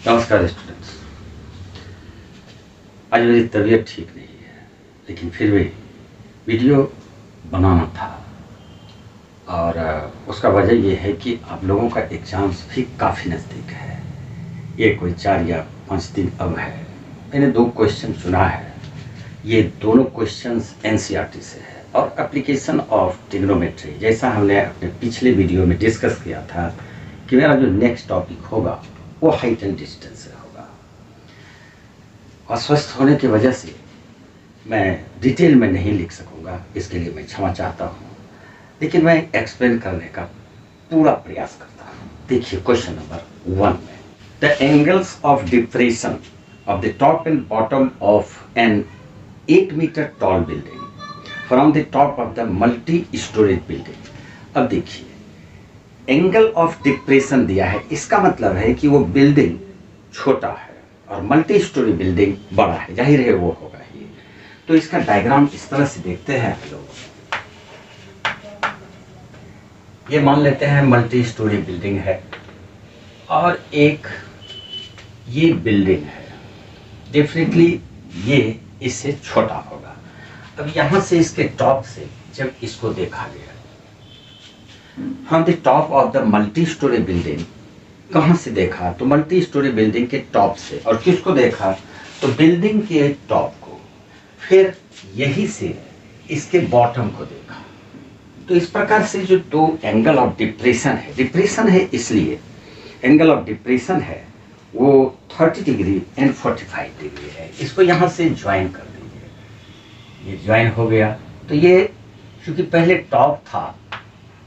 नमस्कार स्टूडेंट्स। आज मेरी तबीयत ठीक नहीं है, लेकिन फिर भी वीडियो बनाना था। और उसका वजह यह है कि आप लोगों का एग्ज़ाम्स भी काफ़ी नज़दीक है। ये कोई 4 या 5 दिन अब है। मैंने 2 क्वेश्चन चुना है। ये दोनों क्वेश्चंस एनसीईआरटी से है और एप्लीकेशन ऑफ ट्रिग्नोमेट्री, जैसा हमने अपने पिछले वीडियो में डिस्कस किया था कि मेरा जो नेक्स्ट टॉपिक होगा वो हाइट एंड डिस्टेंस से होगा। अस्वस्थ होने की वजह से मैं डिटेल में नहीं लिख सकूंगा, इसके लिए मैं क्षमा चाहता हूँ, लेकिन मैं एक्सप्लेन करने का पूरा प्रयास करता हूँ। देखिए क्वेश्चन नंबर 1 में, the angles of depression of the top and bottom of an 8 metre tall building from the top of the multi storage building. अब देखिए एंगल ऑफ डिप्रेशन दिया है, इसका मतलब है कि वो बिल्डिंग छोटा है और मल्टी स्टोरी बिल्डिंग बड़ा है, जाहिर है वो होगा ही। तो इसका डायग्राम इस तरह से देखते हैं हम लोग। ये मान लेते हैं मल्टी स्टोरी बिल्डिंग है और एक ये बिल्डिंग है, डेफिनेटली ये इससे छोटा होगा। अब यहाँ से इसके टॉप से जब इसको देखा गया from the top of the multi storey building, कहाँ से देखा तो मल्टी स्टोरी बिल्डिंग के टॉप से, और किसको देखा तो बिल्डिंग के टॉप को, फिर यही से इसके बॉटम को देखा। तो इस प्रकार से जो 2 एंगल ऑफ डिप्रेशन है इसलिए एंगल ऑफ डिप्रेशन है वो 30 डिग्री एंड 45 डिग्री है। इसको यहाँ से ज्वाइन कर दीजिए, ये ज्वाइन हो गया। तो ये क्योंकि पहले टॉप था,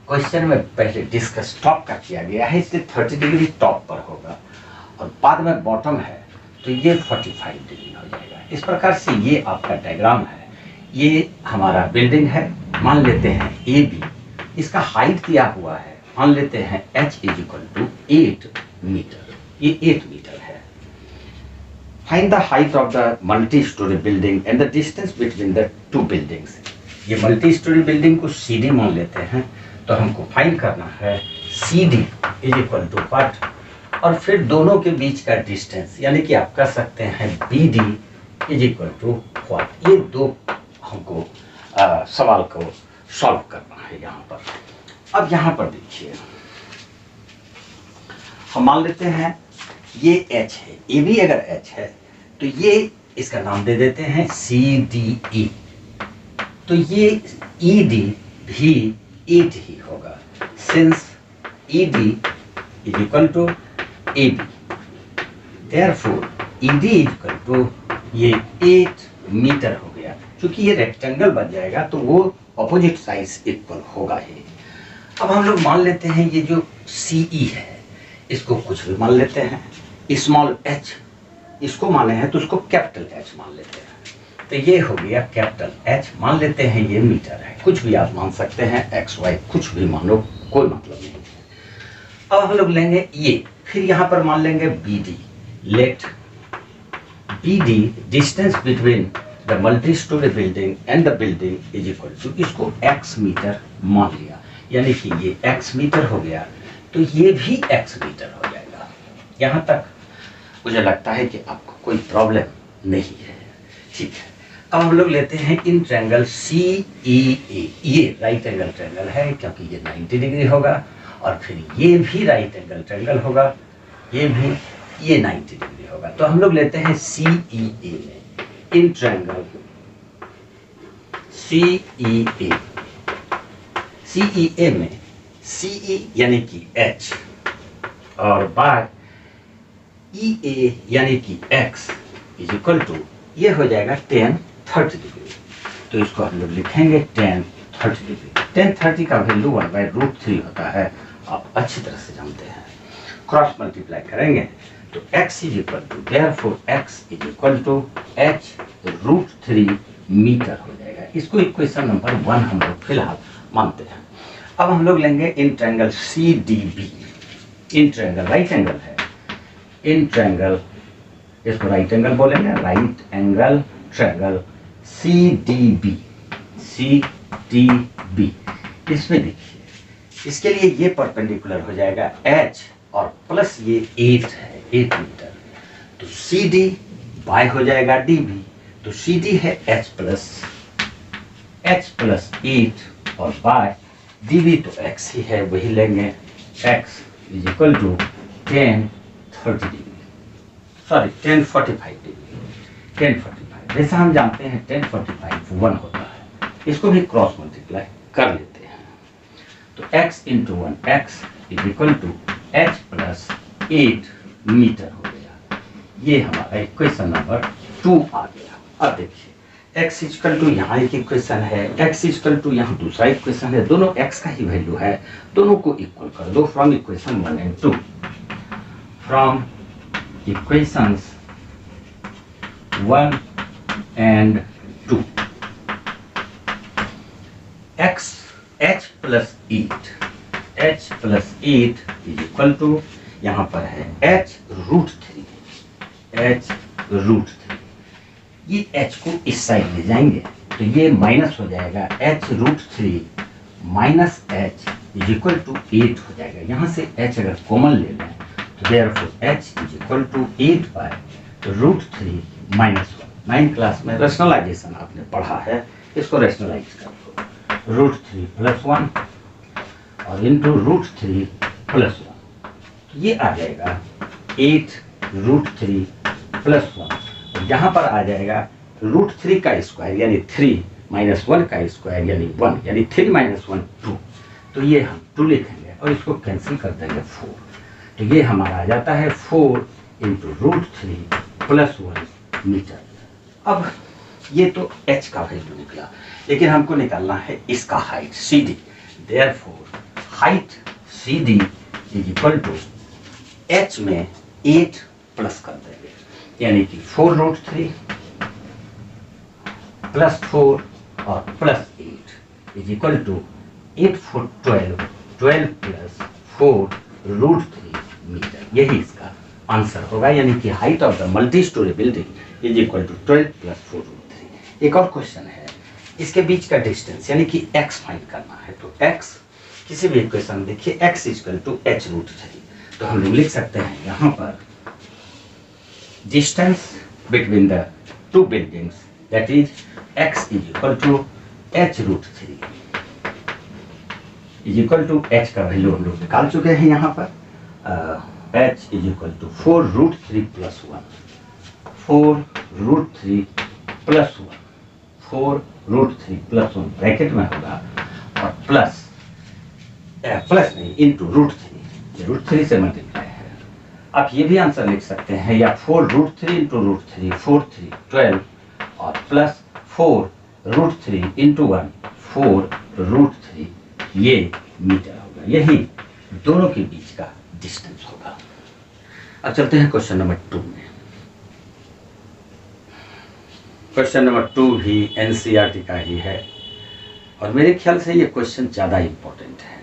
क्वेश्चन में पहले डिस्कस टॉप का किया गया है, इसलिए 30 डिग्री टॉप पर होगा और बाद में बॉटम है तो ये 45 डिग्री हो जाएगा। इस प्रकार से ये आपका डायग्राम है। ये हमारा बिल्डिंग है, मान लेते हैं ए बी, इसका हाइट दिया हुआ है, मान लेते हैं h = 8 मीटर, ये 8 मीटर है। Find the height of the multi storey building and the distance between the 2 buildings. ये मल्टी स्टोरी बिल्डिंग को CD मान लेते हैं, तो हमको फाइंड करना है CD = what, और फिर दोनों के बीच का डिस्टेंस, यानी कि आप कह सकते हैं BD = what। ये 2 हमको सवाल को सॉल्व करना है यहाँ पर। अब यहाँ पर देखिए हम मान लेते हैं ये H है, AB अगर H है तो ये इसका नाम दे देते हैं CDE। तो ये ED भी 8 ही होगा, since ED = AB, therefore ED = ये 8 मीटर हो गया। क्योंकि ये रेक्टेंगल बन जाएगा तो वो अपोजिट साइड इक्वल होगा ही। अब हम लोग मान लेते हैं ये जो CE है इसको कुछ भी मान लेते हैं, स्मॉल h इसको माने हैं तो उसको कैपिटल H मान लेते हैं। तो ये हो गया कैपिटल H, मान लेते हैं ये मीटर है, कुछ भी आप मान सकते हैं, XY कुछ भी मानो, कोई मतलब नहीं है। अब हम लोग लेंगे ये, फिर यहाँ पर मान लेंगे BD, let BD distance between the multi storey building and the building = इसको x मीटर मान लिया, यानी कि ये x मीटर हो गया, तो ये भी x मीटर हो जाएगा। यहाँ तक मुझे लगता है कि आपको कोई प्रॉब्लम नहीं है, ठीक है। अब हम लोग लेते हैं इन ट्रायंगल CEA, ये राइट एंगल ट्रायंगल है क्योंकि ये 90 डिग्री होगा, और फिर ये भी राइट एंगल ट्रायंगल होगा, ये भी, ये 90 डिग्री होगा। तो हम लोग लेते हैं CEA में, इन ट्रायंगल CEA में CE यानी कि H और बाय EA यानी कि X = ये हो जाएगा 10-30 डिग्री। तो इसको हम लोग लिखेंगे 10-30 डिग्री। 10-30 का वैल्यू 1/√3 होता है, आप अच्छी तरह से जानते हैं। क्रॉस मल्टीप्लाई करेंगे तो x therefore x = h√3 metre हो जाएगा। इसको इक्वेशन नंबर 1 हम लोग फिलहाल मानते हैं। अब हम लोग लेंगे in triangle CDB, in triangle right angle है, इन ट्रायंगल इसको राइट एंगल बोलेंगे, राइट एंगल ट्रायंगल CDB। इसमें देखिए इसके लिए ये परपेंडिकुलर हो जाएगा H और प्लस ये 8 है, 8 मीटर, सी डी बाय हो जाएगा डी बी, तो सी डी है h प्लस 8 और बाय डी बी तो x ही है, वही लेंगे, x is equal to 1030 degree, sorry 1045 degree, 1045। जैसा हम जानते हैं 1045 1 होता है, इसको भी क्रॉस मल्टीप्लाई कर लेते हैं, तो x into 1 x is equal to h plus 8 metre हो गया। ये हमारा इक्वेशन नंबर 2 आ गया। अब देखिए x इक्वल टू यहाँ एक इक्वेशन है, x इक्वल टू यहाँ दूसरा इक्वेशन है, दोनों x का ही वैल्यू है, दोनों को इक्वल कर दो from equation 1 and 2, from equations 1 and 2, x h plus 8 is equal to यहाँ पर है h रूट 3, ये h को इस साइड ले जाएंगे तो ये माइनस हो जाएगा, h root 3 minus h is equal to 8 हो जाएगा। यहाँ से h अगर कॉमन ले लें तो therefore h is equal to 8 by root 3 minus 1। 9 class में रेशनलाइजेशन आपने पढ़ा है, इसको रेशनलाइज कर दो, रूट 3 प्लस 1 और इंटू रूट 3 प्लस 1, तो ये आ जाएगा 8 रूट 3 प्लस 1, और यहाँ पर आ जाएगा रूट 3 का स्क्वायर यानी 3 माइनस 1 का स्क्वायर यानी 1, यानी 3 माइनस 1 2, तो ये हम 2 लिखेंगे और इसको कैंसिल कर देंगे 4, तो ये हमारा आ जाता है 4 इंटू रूट 3 प्लस 1 मीटर। अब ये तो h का वैल्यू निकला, लेकिन हमको निकालना है इसका height C D, therefore height C D is equal to h में 8 प्लस कर देंगे, यानी कि 4 रूट 3 प्लस 4 और plus 8 is equal to 8 4 12 plus 4 root 3 metre, यही इसका आंसर होगा, यानी कि height of the multi storey building is equal to 12 plus 4 root 3। एक और क्वेश्चन है, इसके बीच का डिस्टेंस यानी कि x फाइंड करना है, तो x किसी भी इक्वेशन देखिए x equal to h root 3, तो हम लोग लिख सकते हैं यहाँ पर distance between the two buildings that is x is equal to h root 3 is equal to h का वैल्यू हम लोग निकाल चुके हैं यहाँ पर, h is equal to 4 root 3 plus 1, 4 root 3 plus 1, 4 root 3 plus 1 bracket में होगा और प्लस नहीं इंटू रूट 3, रूट 3 से मल्टीप्लाई है। आप ये भी आंसर लिख सकते हैं, या 4 रूट 3 इंटू रूट 3 4 3 12 और प्लस 4 रूट 3 इंटू 1 4 रूट 3, ये मीटर होगा, यही दोनों के बीच का डिस्टेंस होगा। अब चलते हैं क्वेश्चन नंबर 2 में। क्वेश्चन नंबर 2 भी एनसीईआरटी का ही है और मेरे ख्याल से ये क्वेश्चन ज़्यादा इम्पोर्टेंट है।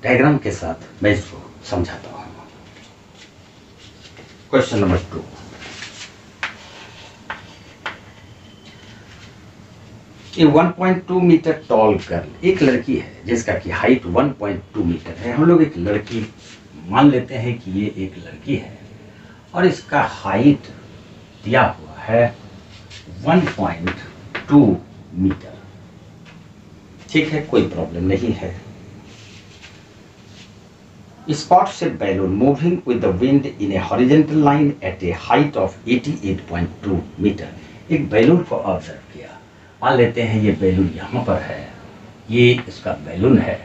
डायग्राम के साथ मैं इसको समझाता हूँ। क्वेश्चन नंबर 2, ये 1.2 मीटर टॉल गर्ल एक लड़की है जिसका कि हाइट 1.2 मीटर है। हम लोग एक लड़की मान लेते हैं कि ये एक लड़की है और इसका हाइट दिया हुआ है 1.2 मीटर, ठीक है, कोई प्रॉब्लम नहीं है। Spot shaped balloon moving with the wind in a horizontal line at a height of 88.2 metre. एक बैलून को ऑब्जर्व किया, मान लेते हैं ये बैलून यहाँ पर है, ये इसका बैलून है,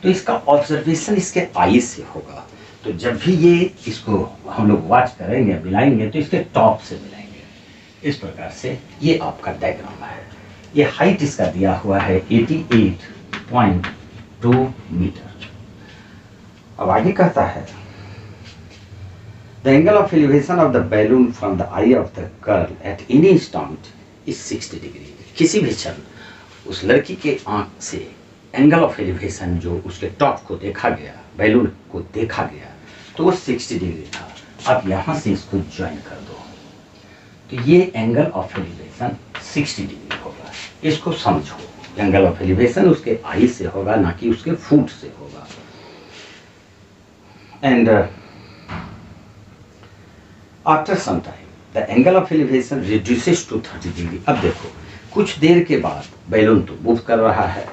तो इसका ऑब्जर्वेशन इसके आई से होगा। तो जब भी ये इसको हम लोग वॉच करेंगे, मिलाएंगे, तो इसके टॉप से मिलाएंगे। इस प्रकार से ये आपका डायग्राम है। ये हाइट इसका दिया हुआ है 88.2 मीटर। अब आगे कहता है the angle of elevation of the balloon from the I of the girl at any instant is 60 degree. किसी भी क्षण उस लड़की के आंख से एंगल ऑफ एलिवेशन जो उसके टॉप को देखा गया, बैलून को देखा गया, तो वो 60 डिग्री था। अब यहाँ से इसको ज्वाइन कर दो, तो ये एंगल ऑफ एलिवेशन 60 डिग्री होगा। इसको समझो, एंगल ऑफ एलिवेशन उसके आई से होगा, ना कि उसके फुट से होगा। And after some time the angle of elevation reduces to 30 degree. अब देखो कुछ देर के बाद बैलून तो मूव कर रहा है,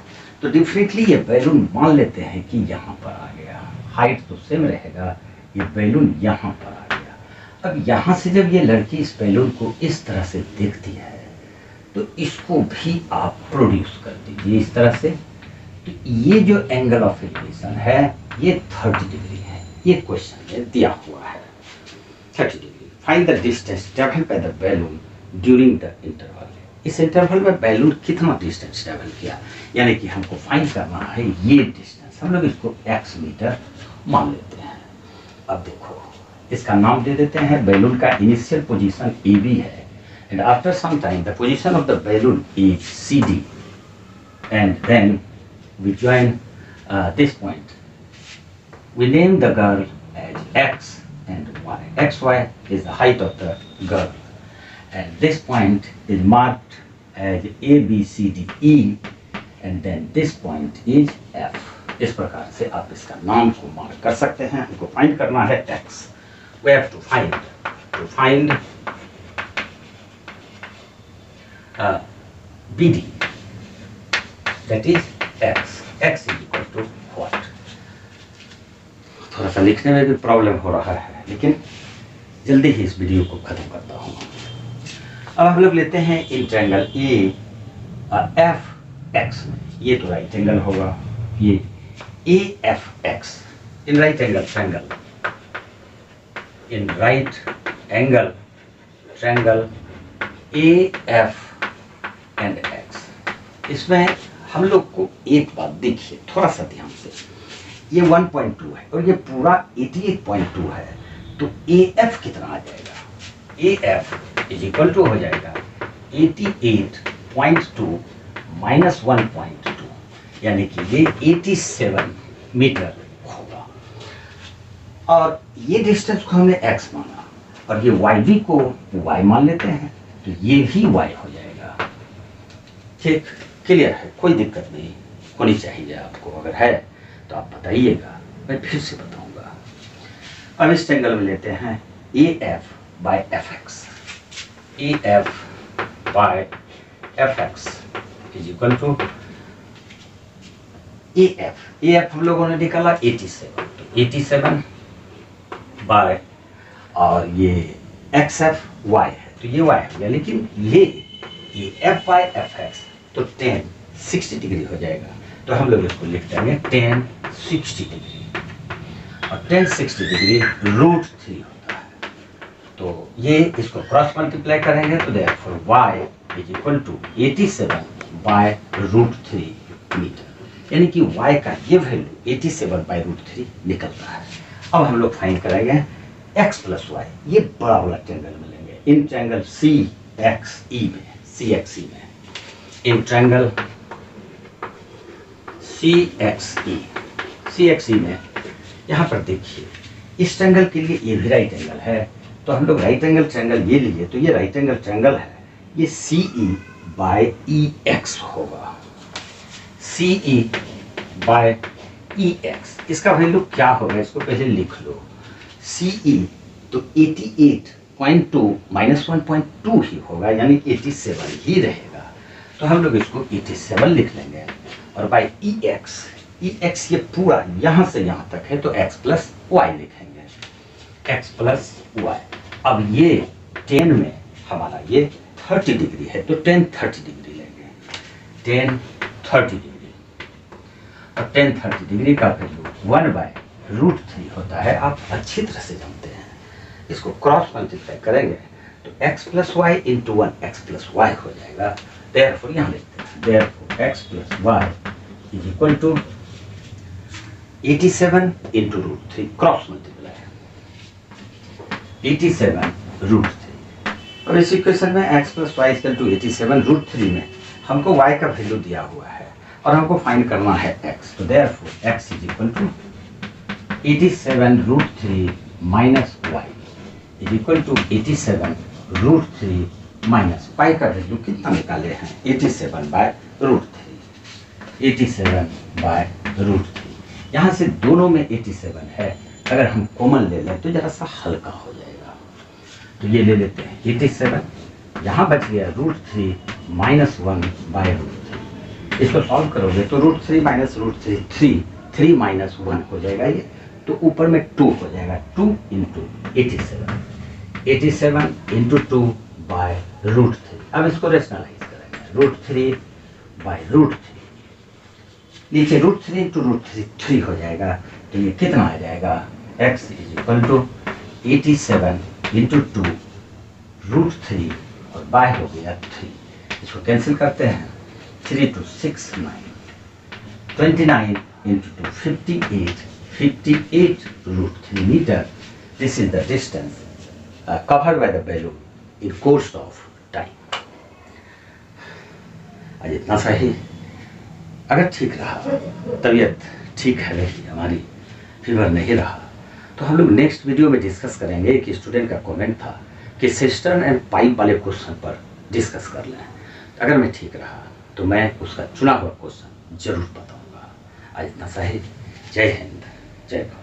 तो डिफरेंटली ये बैलून मान लेते हैं कि यहाँ पर आ गया, हाइट तो सेम रहेगा, ये बैलून यहाँ पर आ गया। अब यहाँ से जब ये लड़की इस बैलून को इस तरह से देखती है तो इसको भी आप प्रोड्यूस कर दीजिए इस तरह से। तो ये जो एंगल ऑफ एलिवेशन है ये 30 डिग्री है, ये क्वेश्चन में दिया हुआ है 30 degree. Find the distance travel by the balloon during the interval. इस इंटरवल में बैलून कितना डिस्टेंस ट्रेवल किया, यानी कि हमको फाइंड करना है ये डिस्टेंस। हम लोग इसको x मीटर मान लेते हैं। अब देखो इसका नाम दे देते हैं, बैलून का इनिशियल पोजीशन AB है, and after some time the position of the balloon is CD, and then we join this point. We name the girl as X and Y. XY is the height of the girl, and this point is marked as A, B, C, D, E, and then this point is F. इस प्रकार से आप इसका नाम को mark कर सकते हैं। हमको फाइंड करना है X. We have to find BD, that is X. X is equal to what? थोड़ा सा लिखने में भी प्रॉब्लम हो रहा है, लेकिन जल्दी ही इस वीडियो को खत्म करता हूँ। अब हम लोग लेते हैं इन ट्रायंगल AFX में, ये तो राइट एंगल होगा, ये AFX in right angle triangle, in right angle triangle AF and X। इसमें हम लोग को एक बात देखिए थोड़ा सा ध्यान से, ये 1.2 है और ये पूरा 88.2 है, तो AF कितना आ जाएगा? AF इज इक्वल टू हो जाएगा 88.2 माइनस 1.2, यानी कि ये 87 मीटर होगा। और ये डिस्टेंस को हमने x माना और ये yv को y मान लेते हैं, तो ये भी y हो जाएगा। ठीक, क्लियर है, कोई दिक्कत नहीं होनी चाहिए आपको, अगर है तो आप बताइएगा, मैं फिर से बताऊंगा। अब इस एंगल में लेते हैं AF by FX। AF by FX is equal to AF हम लोगों ने निकाला 87, तो 87 बाय, और ये XF Y है, तो ये Y हो गया, लेकिन ये F बाय FX तो 1060 डिग्री हो जाएगा, तो हम लोग इसको लिख देंगे 1060 डिग्री, और 1060 डिग्री √3 होता है। तो ये इसको क्रॉस मल्टीप्लाई करेंगे तो therefore y is equal to 87 by √3 metre, यानी कि y का ये वैल्यू 87 बाय √3 निकलता है। अब हम लोग फाइंड करेंगे x प्लस वाई, ये बड़ा वाला ट्रायंगल में लेंगे, इन ट्रायंगल CXE में, इन ट्रायंगल CXE में यहाँ पर देखिए इस ट्रायंगल के लिए ये भी राइट एंगल है, तो हम लोग राइट एंगल ट्रायंगल ये लिए, तो ये राइट एंगल ट्रायंगल है, ये CE बाय EX होगा, CE बाय EX। इसका वैल्यू क्या होगा इसको पहले लिख लो, CE तो 88.2 माइनस 1.2 ही होगा, यानी 87 ही रहेगा, तो हम लोग इसको 87 लिख लेंगे, और बाय EX ये पूरा यहाँ से यहाँ तक है, तो x प्लस वाई लिखेंगे, x प्लस वाई। अब ये 10 में हमारा ये 30 डिग्री है, तो 1030 डिग्री लेंगे, 1030 डिग्री, और 1030 डिग्री का वैल्यू 1 बाय √3 होता है, आप अच्छी तरह से जानते हैं। इसको क्रॉस मल्टीप्लाई करेंगे तो x plus Y into 1 x plus Y हो जाएगा, देयरफॉर यहाँ लिखते हैं, therefore x plus Y is equal to 87 into √3, cross multiply 87 √3। और इस इक्वेशन में x plus Y equal to 87 √3 में हमको y का वैल्यू दिया हुआ है और हमको फाइंड करना है x, तो therefore x is equal to 87 √3 minus y is equal to 87 √3 minus pi का वैल्यू कितना निकाले हैं 87 बाय √3, 87 बाय √3। यहाँ से दोनों में 87 है, अगर हम कॉमन ले लें तो जरा सा हल्का हो जाएगा, तो ये ले लेते हैं 87, यहाँ बच गया √3 -1 बाय √3। इसको सॉल्व करोगे तो √3 - √3 3 - 1 हो जाएगा ये, तो ऊपर में 2 हो जाएगा, 2 × 87 × 2 बाय √3। अब इसको रेशनलाइज करेंगे, √3 बाय √3, नीचे √3 × √3 3 हो जाएगा, तो ये कितना आ जाएगा, x = 87 × 2 √3 और बाय हो गया 3। इसको कैंसिल करते हैं, 3 × 6 9, 29 × 2 58, 58 √3 meter. This is the distance covered by the balloon in course of time. आज इतना सही। अगर ठीक रहा, तबीयत ठीक है रही हमारी, फीवर नहीं रहा, तो हम लोग नेक्स्ट वीडियो में डिस्कस करेंगे। एक स्टूडेंट का कमेंट था कि सिस्टर्न एंड पाइप वाले क्वेश्चन पर डिस्कस कर लें। अगर मैं ठीक रहा तो मैं उसका चुना हुआ क्वेश्चन जरूर बताऊंगा। आज इतना सही। जय हिंद, जय भारत।